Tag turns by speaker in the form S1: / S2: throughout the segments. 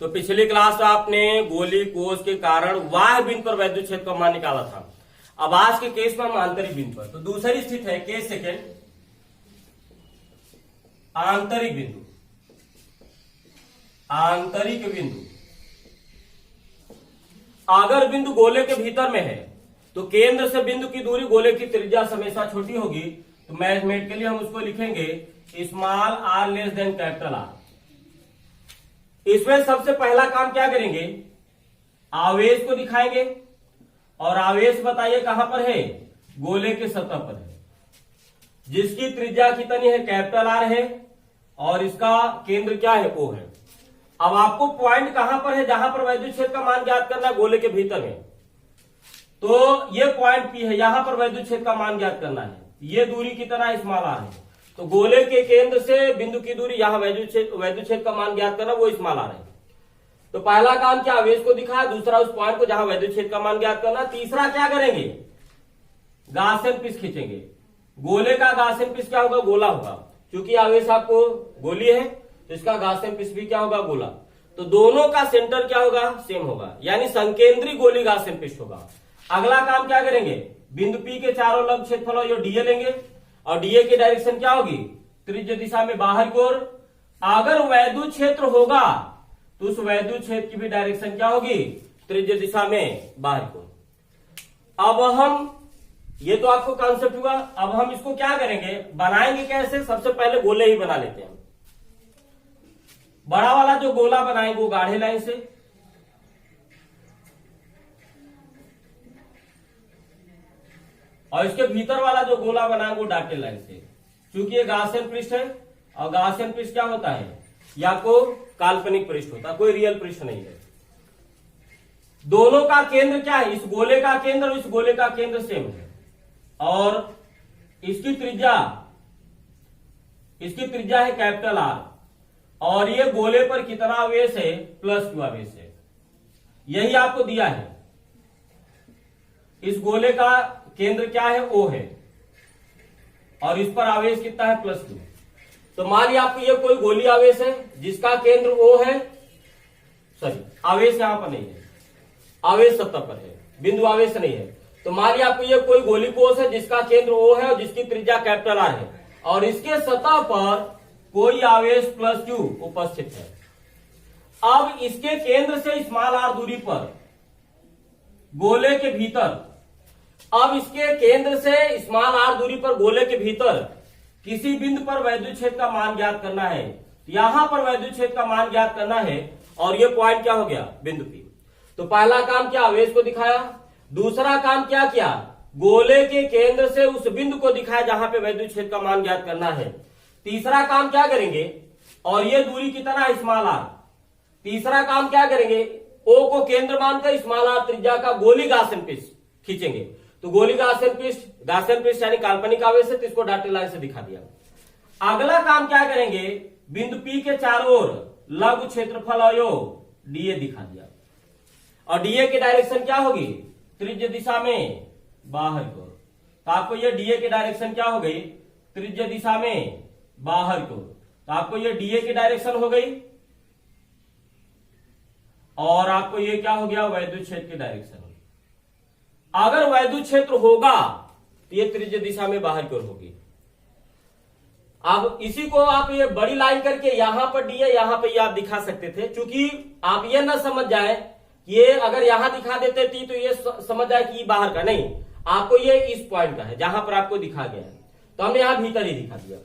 S1: तो पिछली क्लास में आपने गोली कोष के कारण बाह्य बिंदु पर वैद्युत क्षेत्र का मान निकाला था। अब आज के केस में हम आंतरिक बिंदु पर, तो दूसरी स्थिति है केस सेकेंड, आंतरिक बिंदु। आंतरिक बिंदु अगर बिंदु गोले के भीतर में है तो केंद्र से बिंदु की दूरी गोले की त्रिज्या हमेशा छोटी होगी, तो मैथमेटिकली हम उसको लिखेंगे small r less than capital R. इसमें सबसे पहला काम क्या करेंगे, आवेश को दिखाएंगे, और आवेश बताइए कहां पर है, गोले के सतह पर है, जिसकी त्रिज्या कितनी है, कैपिटल आर है, और इसका केंद्र क्या है, ओ है। अब आपको पॉइंट कहां पर है, जहां पर वैद्युत क्षेत्र का मान ज्ञात करना है, गोले के भीतर में, तो ये पॉइंट पी है, यहां पर वैद्युत क्षेत्र का मान ज्ञात करना है। ये दूरी कितना है, स्मॉल आर है, तो गोले के केंद्र से बिंदु की दूरी, यहां वैद्युत क्षेत्र का मान ज्ञात करना, वो स्मॉल आर है। तो पहला काम क्या, आवेश को दिखाया, दूसरा उस पॉइंट को जहां वैद्युत क्षेत्र का मान ज्ञात करना, तीसरा क्या करेंगे, गासेन पिच खींचेंगे। गोले का गासेन पिच क्या होगा, गोला होगा, क्योंकि आवेश आपको गोली है तो इसका गासेन पिच भी क्या होगा, गोला। तो दोनों का सेंटर क्या होगा, सेम होगा, यानी संकेंद्री गोली गासेन पिच होगा। अगला काम क्या करेंगे, बिंदु पी के चारों लंब क्षेत्रफल जो डीए लेंगे, और डीए की डायरेक्शन क्या होगी, त्रिज्य दिशा में बाहर की ओर। अगर वैद्युत क्षेत्र होगा तो उस वैद्युत क्षेत्र की भी डायरेक्शन क्या होगी, त्रिज्य दिशा में बाहर की ओर। अब हम, ये तो आपको कॉन्सेप्ट हुआ, अब हम इसको क्या करेंगे, बनाएंगे कैसे, सबसे पहले गोले ही बना लेते हैं। बड़ा वाला जो गोला बनाएंगे वो गाढ़े लाइन से, और इसके भीतर वाला जो गोला बनाएंगे वो डॉटेड लाइन से। क्योंकि ये गाउसियन पृष्ठ है, और गाउसियन पृष्ठ क्या होता है, या को काल्पनिक पृष्ठ होता है, कोई रियल पृष्ठ नहीं है। दोनों का केंद्र क्या है, इस गोले का केंद्र और इस गोले का केंद्र सेम है, और इसकी त्रिज्या है कैपिटल आर, और ये गोले पर कितना आवेश है, +q आवेश है, यही आपको दिया है। इस गोले का केंद्र क्या है, O है, और इस पर आवेश कितना है, +q। तो मान लिया आपको ये कोई गोली आवेश है जिसका केंद्र O है, सॉरी आवेश यहां पर नहीं है, आवेश सतह पर है, बिंदु आवेश नहीं है। तो मान लिया आपको ये कोई गोली कोष है जिसका केंद्र O है और जिसकी त्रिज्या कैपिटल R है, और इसके सतह पर कोई आवेश +q उपस्थित है। अब इसके केंद्र से स्मॉल r दूरी पर गोले के भीतर, अब इसके केंद्र से स्मॉल r दूरी पर गोले के भीतर किसी बिंदु पर वैद्युत क्षेत्र का मान ज्ञात करना है। यहां पर वैद्युत क्षेत्र का मान ज्ञात करना है, और ये पॉइंट क्या हो गया, बिंदु P। तो पहला काम क्या, आवेश को दिखाया, दूसरा काम क्या किया, गोले के केंद्र से उस बिंदु को दिखाया जहां पे वैद्युत क्षेत्र का मान ज्ञात करना है। तीसरा काम क्या करेंगे, और ये दूरी कितना है, स्मॉल r। तीसरा काम क्या करेंगे, O को केंद्र मानकर स्मॉल r त्रिज्या का गोली गाउसियन पिच खींचेंगे। तो गोली गाउसियन पृष्ठ यानी काल्पनिक आवेश है, तो इसको डॉटेड लाइन से दिखा दिया। अगला काम क्या करेंगे, बिंदु P के चारों ओर लघु क्षेत्रफल डीए दिखा दिया, और डीए की डायरेक्शन क्या होगी, त्रिज्य दिशा में बाहर की ओर। तो आपको ये डीए की डायरेक्शन क्या हो गई, त्रिज्य दिशा में बाहर की ओर। तो आपको ये डीए की डायरेक्शन हो गई, और आपको ये क्या हो गया, वैद्युत क्षेत्र की डायरेक्शन। अगर वैद्युत क्षेत्र होगा तो ये त्रिज्य दिशा में बाहर की ओर होगी। अब इसी को आप ये बड़ी लाइन करके यहां पर डी है, यहां पर ये आप दिखा सकते थे, क्योंकि आप ये ना समझ जाए ये अगर यहां दिखा देते थी तो ये समझ जाए कि बाहर का नहीं, आपको ये इस पॉइंट का है जहां पर आपको दिखा गया है, तो हमने यहां भीतर ही दिखा दिया।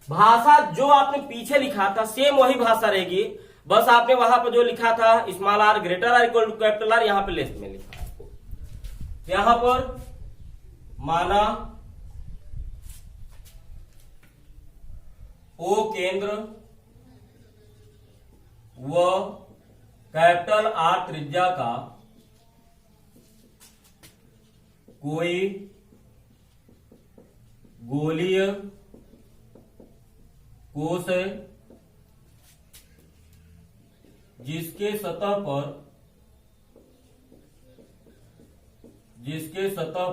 S1: भाषा जो आपने पीछे लिखा था सेम वही भाषा रहेगी, बस आपने वहां पर जो लिखा था small r greater r equal to capital R, यहां पर लेस में लिखा। यहां पर माना O केंद्र व कैपिटल R त्रिज्या का कोई गोलीय कोष है जिसके सतह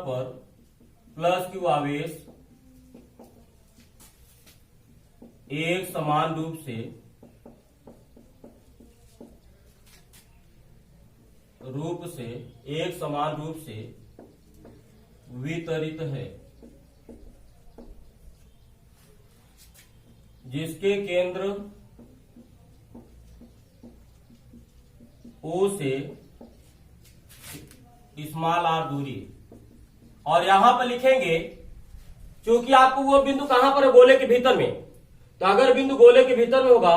S1: पर +q आवेश एक समान रूप से रूप से एक समान रूप से वितरित है, जिसके केंद्र O से स्मॉल r दूरी। और यहां पर लिखेंगे क्योंकि आपको वो बिंदु कहां पर है, गोले के भीतर में। तो अगर बिंदु गोले के भीतर में होगा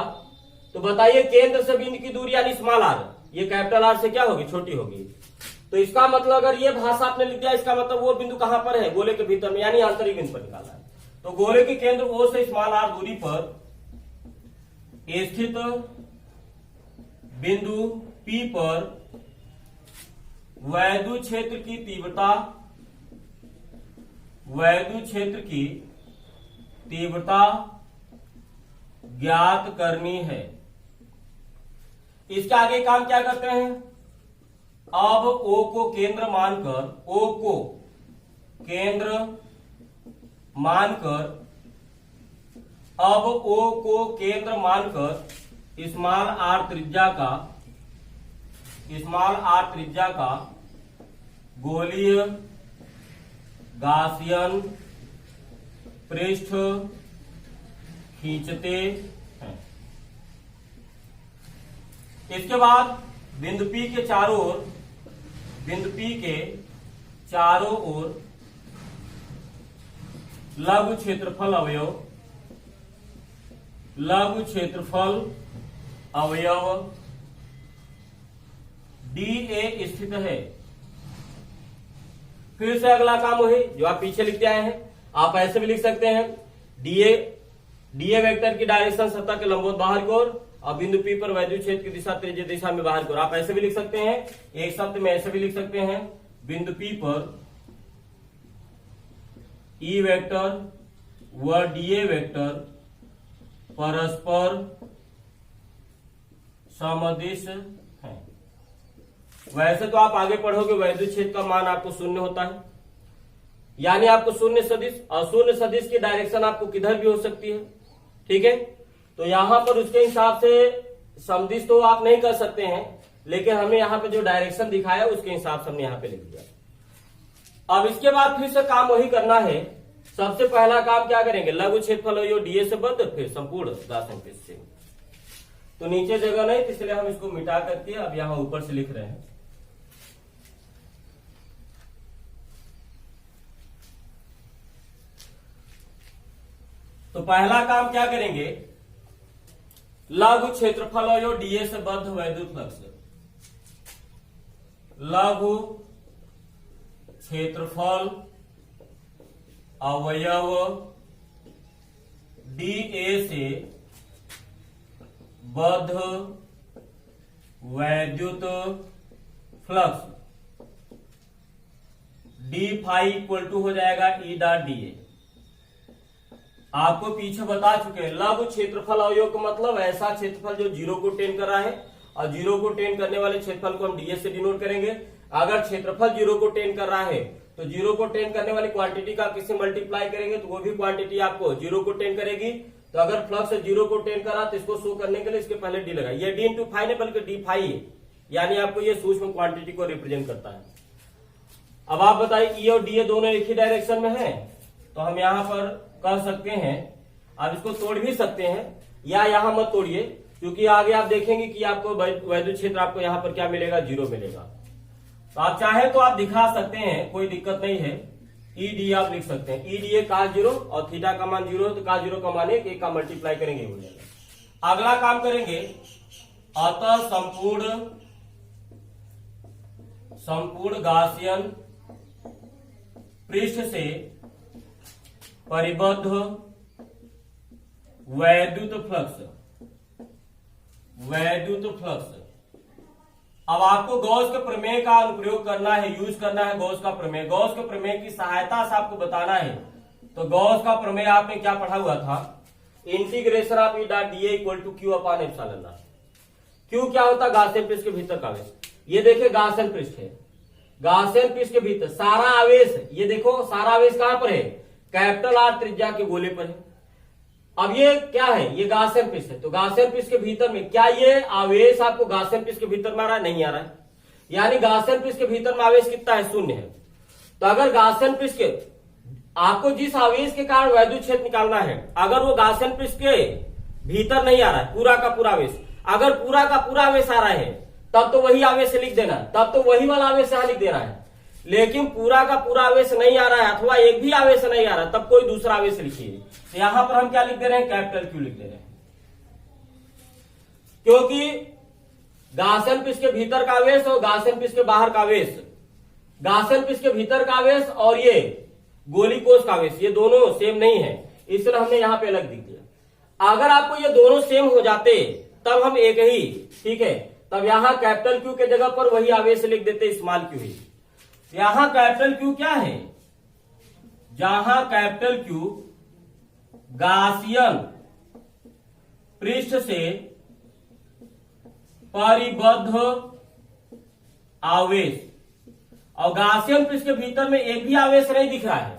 S1: तो बताइए केंद्र से बिंदु की दूरी यानी स्मॉल r, ये कैपिटल R से क्या होगी, छोटी होगी। तो इसका मतलब अगर ये भाषा आपने लिख दिया, इसका मतलब वो बिंदु कहां पर है, गोले के भीतर में, यानी आंतरिक बिंदु पर निकाला है। तो गोले के केंद्र O से स्मॉल r दूरी पर स्थित बिंदु P पर वैद्युत क्षेत्र की तीव्रता ज्ञात करनी है। इसके आगे काम क्या करते हैं, अब O को केंद्र मानकर स्मॉल r त्रिज्या का गोलीय गासियन पृष्ठ खींचते हैं। इसके बाद बिंदु P के चारों ओर लघु क्षेत्रफल अवयव DA स्थित है। फिर से अगला काम वही जो आप पीछे लिखते आए हैं, आप ऐसे भी लिख सकते हैं, डीए वेक्टर की डायरेक्शन सतह के लंबवत बाहर की ओर और बिंदु P पर वैद्युत क्षेत्र की दिशा त्रिज्यीय दिशा में बाहर की ओर। आप ऐसे भी लिख सकते हैं, एक शब्द में ऐसे भी लिख सकते हैं, बिंदु P पर E वेक्टर व डीए वेक्टर परस्पर सदिश है। वैसे तो आप आगे पढ़ोगे वैद्युत क्षेत्र का मान आपको शून्य होता है, यानी आपको शून्य सदिश, और शून्य सदिश की डायरेक्शन आपको किधर भी हो सकती है, ठीक है। तो यहां पर उसके हिसाब से सदिश तो आप नहीं कर सकते हैं, लेकिन हमें यहाँ पे जो डायरेक्शन दिखाया उसके हिसाब से हमने यहाँ पे लिख दिया। अब इसके बाद फिर से काम वही करना है। सबसे पहला काम क्या करेंगे, लघु क्षेत्रफल डीए से बद्ध, फिर संपूर्ण गासियन पृष्ठ से। तो नीचे जगह नहीं, इसलिए हम इसको मिटा करके अब यहां ऊपर से लिख रहे हैं। तो पहला काम क्या करेंगे, लघु क्षेत्रफल अवयव डीए से बद्ध वैद्युत फ्लक्स, लघु क्षेत्रफल अवयव डीए से बद्ध वैद्युत flux D phi equal to हो जाएगा ई डॉट डीए। आपको पीछे बता चुके हैं, लघु क्षेत्रफल अवयव का मतलब ऐसा क्षेत्रफल जो जीरो को टेन कर रहा है, और जीरो को टेन करने वाले क्षेत्रफल को हम डीए से डिनोट करेंगे। अगर क्षेत्रफल जीरो को टेन कर रहा है तो जीरो को टेन करने वाली क्वांटिटी का किससे मल्टीप्लाई करेंगे तो वो भी क्वांटिटी आपको जीरो को टेन करेगी। तो अगर फ्लक्स जीरो को टेन कर रहा तो इसको शो करने के लिए इसके पहले डी लगाइए। ये डी इंटू फाई नहीं बल्कि डी फाई है, यानी आपको ये सूक्ष्म क्वांटिटी को रिप्रेजेंट करता है। अब आप बताइए ई और डी दोनों एक ही डायरेक्शन में है, तो हम यहाँ पर कह सकते हैं, आप इसको तोड़ भी सकते हैं या यहां मत तोड़िए, क्योंकि आगे आप देखेंगे कि आपको वैद्युत क्षेत्र आपको यहां पर क्या मिलेगा, जीरो मिलेगा। तो आप चाहे तो आप दिखा सकते हैं, कोई दिक्कत नहीं है। ई डी आप लिख सकते हैं, ई डी ए का जीरो और थीटा का मान जीरो है, तो का जीरो का मान एक का मल्टीप्लाई करेंगे हो जाएगा। अगला काम करेंगे, अतः संपूर्ण गासियन पृष्ठ से परिबद्ध वैद्युत फ्लक्स। अब आपको गॉस के प्रमेय का अनुप्रयोग करना है, यूज करना है गॉस का प्रमेय। गॉस के प्रमेय की सहायता से आपको बताना है। तो गॉस का प्रमेय आपने क्या पढ़ा हुआ था, integration of E dot D equal to Q upon epsilon naught. Q क्या होता है, गासियन पृष्ठ के भीतर का आवेश। ये देखिए गासियन पृष्ठ है, गासियन पृष्ठ के भीतर सारा आवेश, ये देखो सारा आवेश कहां पर है, कैपिटल आर त्रिज्या के गोले पर है। अब ये क्या है, ये गासियन पृष्ठ है, तो गासियन पृष्ठ के भीतर में क्या ये आवेश आपको गासियन पृष्ठ के भीतर में आ रहा है, नहीं आ रहा है। यानी गाउसियन पृष्ठ के भीतर में आवेश कितना है, शून्य है। तो अगर गाउसियन पृष्ठ के आपको जिस आवेश के कारण वैद्युत क्षेत्र निकालना है, अगर वो गाउसियन पृष्ठ के भीतर नहीं आ रहा है पूरा का पूरा आवेश, अगर पूरा का पूरा आवेश आ रहा है तब तो वही आवेश लिख देना, तब तो वही वाला आवेश यहां लिख देना है। लेकिन पूरा का पूरा आवेश नहीं आ रहा है अथवा एक भी आवेश नहीं आ रहा, तब कोई दूसरा आवेश लिखिए। तो यहां पर हम क्या लिख दे रहे हैं, कैपिटल क्यू लिख दे रहे हैं, क्योंकि गाउसियन पृष्ठ के भीतर का आवेश और गाउसियन पृष्ठ के बाहर का आवेश, गाउसियन पृष्ठ के भीतर का आवेश और ये गोली कोष का आवेश, ये दोनों सेम नहीं है, इसलिए हमने यहां पे अलग लिख दिया। अगर आपको ये दोनों सेम हो जाते तब हम एक ही, ठीक है, तब यहां कैपिटल क्यू के जगह पर वही आवेश लिख देते, स्मॉल क्यू ही। यहां कैपिटल क्यू क्या है, जहां कैपिटल क्यू गाउसियन पृष्ठ से परिबद्ध आवेश, और गाउसियन पृष्ठ के भीतर में एक भी आवेश नहीं दिख रहा है,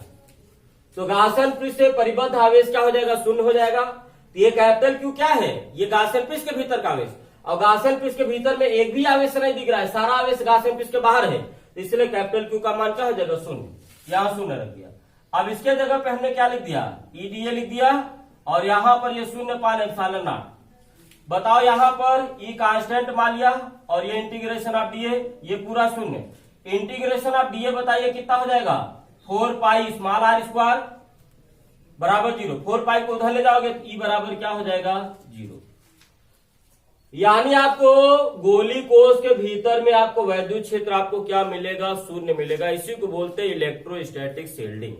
S1: तो गाउसियन पृष्ठ से परिबद्ध आवेश क्या हो जाएगा, शून्य हो जाएगा। तो ये कैपिटल क्यू क्या है, ये गाउसियन पृष्ठ के भीतर का आवेश, और गाउसियन पृष्ठ के भीतर में एक भी आवेश नहीं दिख रहा है, सारा आवेश गाउसियन पृष्ठ के बाहर है, तो इसलिए कैपिटल क्यू का मान क्या हो जाएगा, शून्य। यहां शून्य रख दिया। अब इसके जगह पे हमने क्या लिख दिया, ईडीए लिख दिया, और यहां पर ये 0.0। बताओ यहां पर ई कांस्टेंट मान लिया और ये इंटीग्रेशन ऑफ डीए, ये पूरा शून्य। इंटीग्रेशन ऑफ डीए बताइए कितना हो जाएगा, 4 पाई स्मॉल आर स्क्वायर बराबर 0। 4 पाई को उधर ले जाओगे तो ई बराबर क्या हो जाएगा, 0। यानी आपको गोली कोष के भीतर में आपको वैद्युत क्षेत्र आपको क्या मिलेगा, शून्य मिलेगा। इसी को बोलते हैं इलेक्ट्रोस्टैटिक शील्डिंग।